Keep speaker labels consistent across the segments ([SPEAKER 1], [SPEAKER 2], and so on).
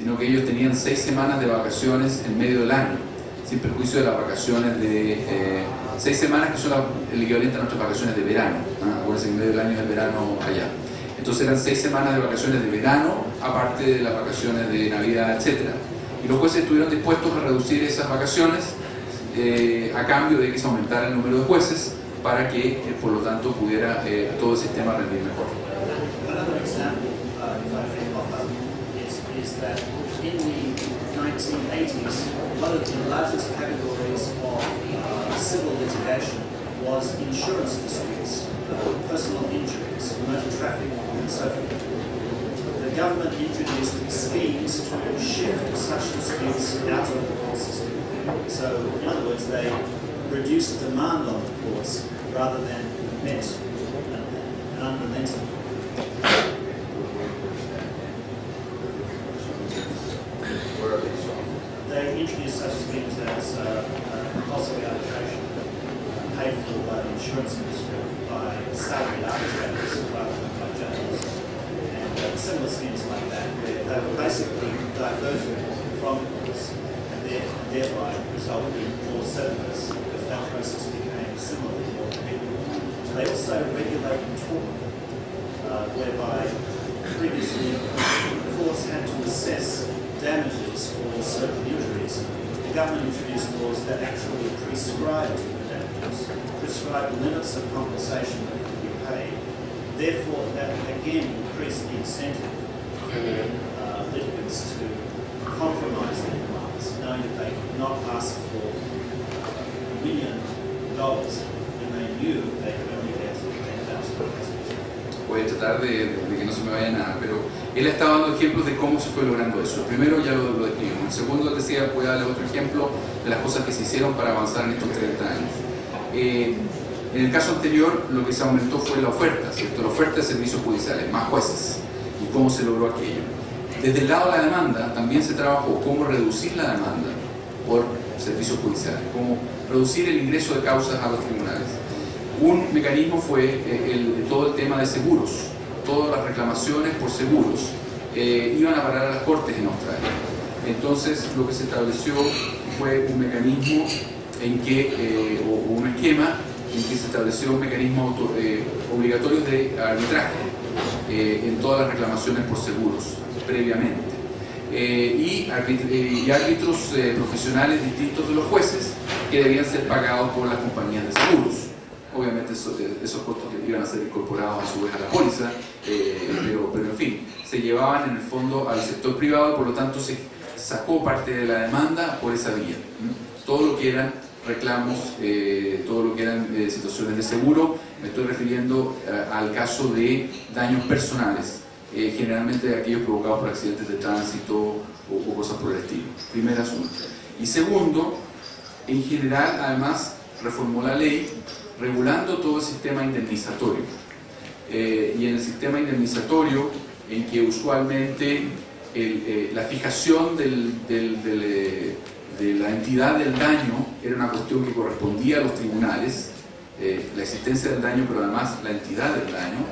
[SPEAKER 1] sino que ellos tenían 6 semanas de vacaciones en medio del año, sin perjuicio de las vacaciones de 6 semanas que son el equivalente a nuestras vacaciones de verano. Acuérdense que en medio del año es el verano allá. Entonces eran 6 semanas de vacaciones de verano, aparte de las vacaciones de Navidad, etc. Y los jueces estuvieron dispuestos a reducir esas vacaciones a cambio de que se aumentara el número de jueces para que, por lo tanto, pudiera todo el sistema rendir mejor.
[SPEAKER 2] Another example, if I can offer, is that in the 1980s, one of the largest categories of civil litigation was insurance disputes, personal injuries, motor traffic, and so forth. The government introduced schemes to shift such disputes out of the court system. So, in other words, they reduced demand on the courts rather than met an unrelenting. They introduced such schemes as compulsory arbitration, paid for by the insurance industry, by salaried arbitrators rather than by judges, and similar schemes like that, where they were basically diverted from the courts and thereby resulted in more settlements because that process became similarly more predictable. They also regulated tort, whereby previously the courts had to assess damages for certain injuries. The government introduced laws that actually prescribed the damages, prescribed limits of compensation that could be paid. Therefore, that again increased the incentive for litigants to compromise their demands, knowing that they could not ask for $1 million when they knew they could only get $10,000.
[SPEAKER 1] Voy a tratar de que no se me vaya nada, pero él está dando ejemplos de cómo se fue logrando eso. El primero ya lo describimos. El segundo, decía, voy a darle otro ejemplo de las cosas que se hicieron para avanzar en estos 30 años. En el caso anterior, lo que se aumentó fue la oferta, ¿cierto? La oferta de servicios judiciales, más jueces, y cómo se logró aquello. Desde el lado de la demanda, también se trabajó cómo reducir la demanda por servicios judiciales, cómo reducir el ingreso de causas a los tribunales. Un mecanismo fue todo el tema de seguros. Todas las reclamaciones por seguros iban a parar a las cortes en Australia. Entonces lo que se estableció fue un mecanismo en que, o un esquema en que se estableció un mecanismo obligatorio de arbitraje en todas las reclamaciones por seguros previamente. Y árbitros profesionales distintos de los jueces que debían ser pagados por las compañías de seguros. Obviamente esos costos iban a ser incorporados a su vez a la póliza, pero en fin, se llevaban en el fondo al sector privado y por lo tanto se sacó parte de la demanda por esa vía. Todo lo que eran reclamos, todo lo que eran situaciones de seguro, me estoy refiriendo al caso de daños personales, generalmente aquellos provocados por accidentes de tránsito o cosas por el estilo. Primer asunto. Y segundo, en general además reformó la ley regulando todo el sistema indemnizatorio. Y en el sistema indemnizatorio, en que usualmente la fijación de la entidad del daño era una cuestión que correspondía a los tribunales, la existencia del daño, pero además la entidad del daño,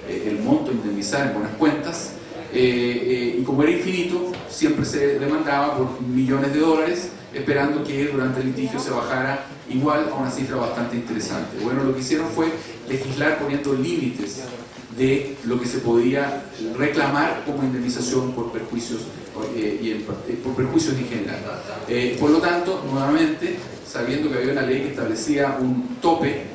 [SPEAKER 1] el monto a indemnizar en buenas cuentas, y como era infinito, siempre se demandaba por millones de dólares, esperando que durante el litigio se bajara igual a una cifra bastante interesante. Bueno, lo que hicieron fue legislar poniendo límites de lo que se podía reclamar como indemnización por perjuicios por perjuicios en general. Por lo tanto, nuevamente, sabiendo que había una ley que establecía un tope,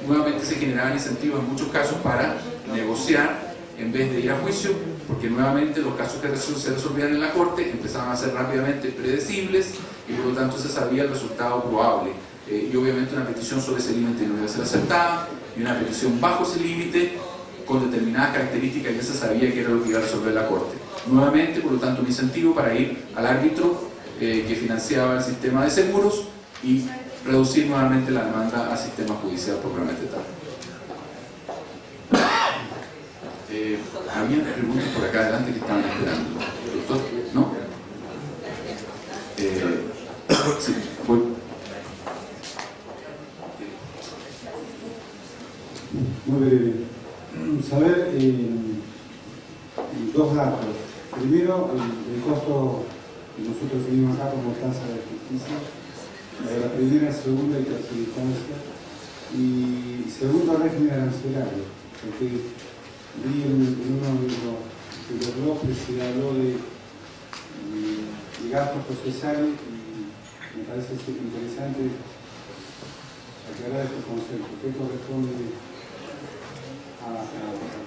[SPEAKER 1] nuevamente se generaban incentivos en muchos casos para negociar en vez de ir a juicio, porque nuevamente los casos que se resolvían en la corte empezaban a ser rápidamente predecibles y por lo tanto se sabía el resultado probable. Y obviamente una petición sobre ese límite no iba a ser aceptada, y una petición bajo ese límite con determinadas características ya se sabía que era lo que iba a resolver la corte. Nuevamente, por lo tanto, un incentivo para ir al árbitro que financiaba el sistema de seguros y reducir nuevamente la demanda al sistema judicial propiamente tal. Había preguntas por acá adelante que estaban esperando. Doctor, ¿no? Sí, voy.
[SPEAKER 3] Muy breve. Saber dos datos. Primero, el costo que nosotros tenemos acá como tasa de justicia, la primera, segunda y tercera instancia, y segundo, régimen arancelario, porque vi en uno de los bloques se habló de gastos procesales y me parece interesante aclarar este concepto, que corresponde a la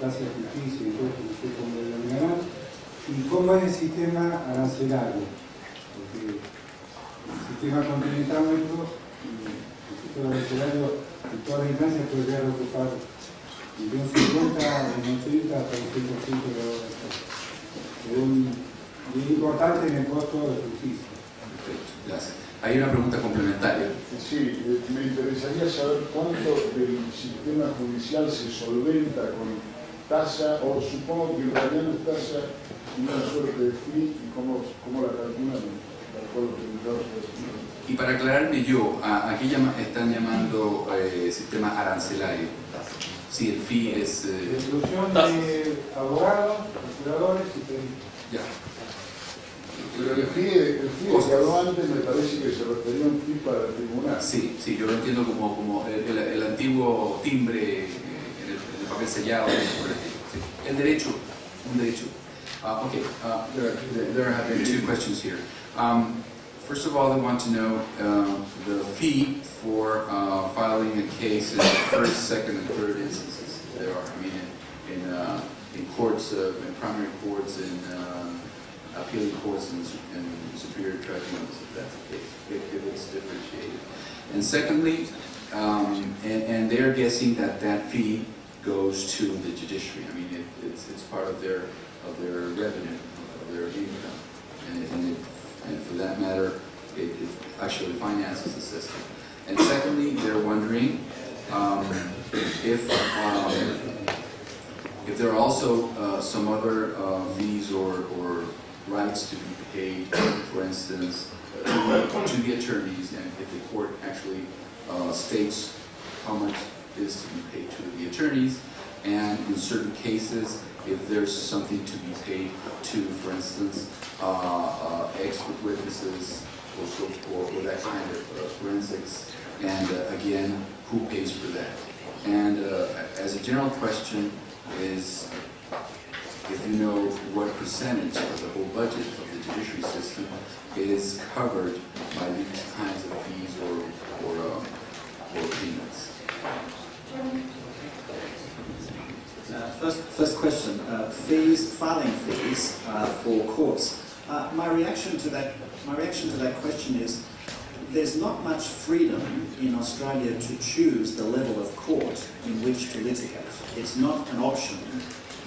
[SPEAKER 3] tasa de justicia y todo, no sé cómo lo denominarán, y cómo es el sistema arancelario, porque el sistema continental nuestro, el sistema arancelario en todas las instancias puede llegar a ocupar de un 50, de un 80 hasta un 100% de la obra. Es importante en el costo de justicia.
[SPEAKER 1] Perfecto, gracias. Hay una pregunta complementaria.
[SPEAKER 4] Sí, me interesaría saber cuánto del sistema judicial se solventa con tasa, o supongo que en realidad no es tasa, sino una suerte de fee, y cómo la calculan, para cuál los tribunales.
[SPEAKER 1] Y para aclararme yo, ¿a qué están llamando sistema arancelario? Sí, el fee es...
[SPEAKER 3] La inclusión de abogados, procuradores y peritos.
[SPEAKER 1] Ya.
[SPEAKER 4] Pero el fee que habló antes me parece que se refería a un fee para el tribunal.
[SPEAKER 1] Sí, yo lo entiendo como el antiguo timbre en el papel sellado. Sí. El derecho, un derecho. Okay, there have been two questions here. First of all, they want to know the fee for filing a case in the first, second, and third instances. There are, I mean, in courts, in primary courts, in appealing courts, and superior tribunals, if that's the case, if it's differentiated. And secondly, and they're guessing that fee goes to the judiciary. I mean, it's part of their revenue, of their income, and for that matter, it actually finances the system. And secondly, they're wondering if there are also some other fees or rights to be paid, for instance, to the attorneys, and if the court actually states how much is to be paid to the attorneys, and in certain cases, if there's something to be paid to, for instance, expert witnesses or that kind of forensics, and again, who pays for that? And as a general question is, if you know what percentage of the whole budget of the judiciary system is covered by these kinds of fees or payments.
[SPEAKER 2] First question, filing fees for courts. My reaction to that question is, there's not much freedom in Australia to choose the level of court in which to litigate. It's not an option,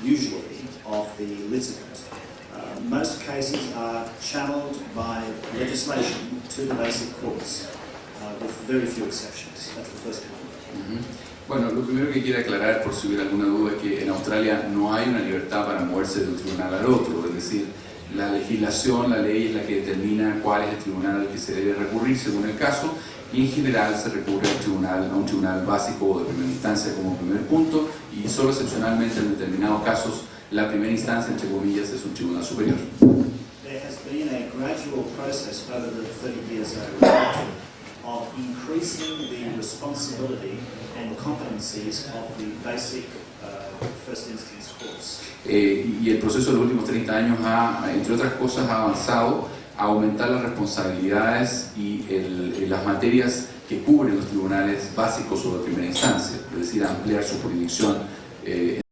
[SPEAKER 2] usually, of the litigant. Most cases are channeled by legislation to the basic courts, with very few exceptions. That's the first point.
[SPEAKER 1] Bueno, lo primero que quiero aclarar, por si hubiera alguna duda, es que en Australia no hay una libertad para moverse de un tribunal al otro, es decir, la legislación, la ley es la que determina cuál es el tribunal al que se debe recurrir según el caso, y en general se recurre a un tribunal básico o de primera instancia como primer punto, y solo excepcionalmente en determinados casos la primera instancia, entre comillas, es un tribunal superior.
[SPEAKER 2] There has been a gradual process over the 30 years of increasing the responsibility and competencies of the basic first instance courts.
[SPEAKER 1] Y el proceso de los últimos 30 años entre otras cosas, ha avanzado a aumentar las responsabilidades y las materias que cubren los tribunales básicos o de primera instancia, es decir, a ampliar su jurisdicción